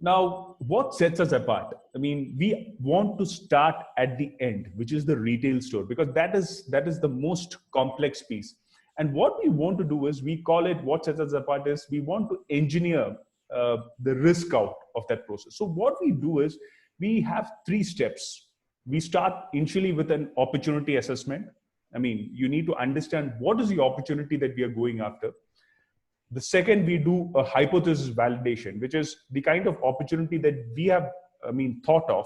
Now, what sets us apart? I mean, we want to start at the end, which is the retail store, because that is the most complex piece. And what we want to do is, we call it, what sets us apart is, we want to engineer the risk out of that process. So what we do is, we have three steps. We start initially with an opportunity assessment. I mean, you need to understand what is the opportunity that we are going after. The second, we do a hypothesis validation, which is the kind of opportunity that we have, I mean, thought of.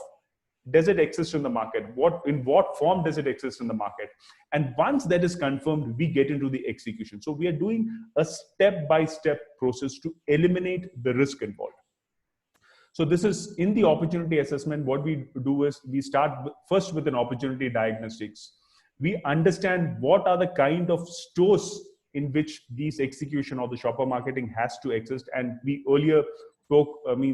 Does it exist in the market? In what form does it exist in the market? And once that is confirmed, we get into the execution. So we are doing a step-by-step process to eliminate the risk involved. So this is in the opportunity assessment. What we do is, we start first with an opportunity diagnostics. We understand what are the kind of stores in which these execution or the shopper marketing has to exist. And we earlier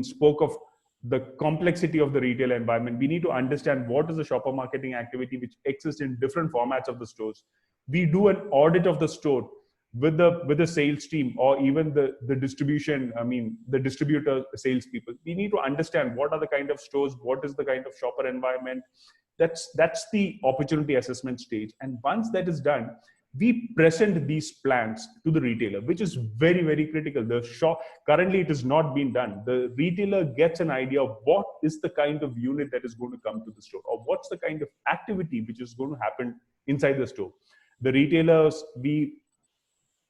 spoke of the complexity of the retail environment. We need to understand what is the shopper marketing activity which exists in different formats of the stores. We do an audit of the store with the sales team, or even the distribution, I mean, the distributor salespeople. We need to understand what are the kind of stores, what is the kind of shopper environment. That's the opportunity assessment stage. And once that is done, we present these plans to the retailer, which is very, very critical. The shop, currently it is not being done. The retailer gets an idea of what is the kind of unit that is going to come to the store, or what's the kind of activity which is going to happen inside the store. The retailers, we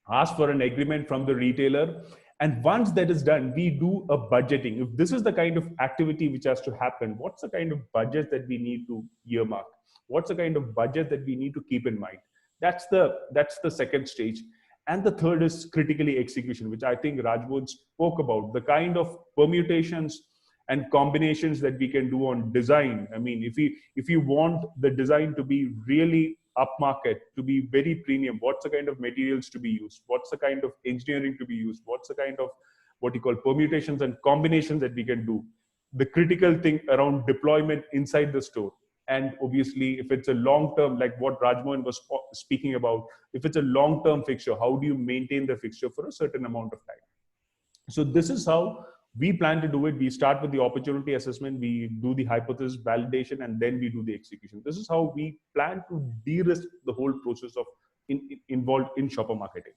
ask for an agreement from the retailer. And once that is done, we do a budgeting. If this is the kind of activity which has to happen, what's the kind of budget that we need to earmark? What's the kind of budget that we need to keep in mind? That's the second stage. And the third is critically execution, which I think Rajmohan spoke about, the kind of permutations and combinations that we can do on design. I mean, if you want the design to be really upmarket, to be very premium, what's the kind of materials to be used? What's the kind of engineering to be used? What's the kind of what you call permutations and combinations that we can do? The critical thing around deployment inside the store. And obviously, if it's a long term, like what Rajmohan was speaking about, if it's a long term fixture, how do you maintain the fixture for a certain amount of time? So this is how we plan to do it. We start with the opportunity assessment, we do the hypothesis validation, and then we do the execution. This is how we plan to de-risk the whole process of involved in shopper marketing.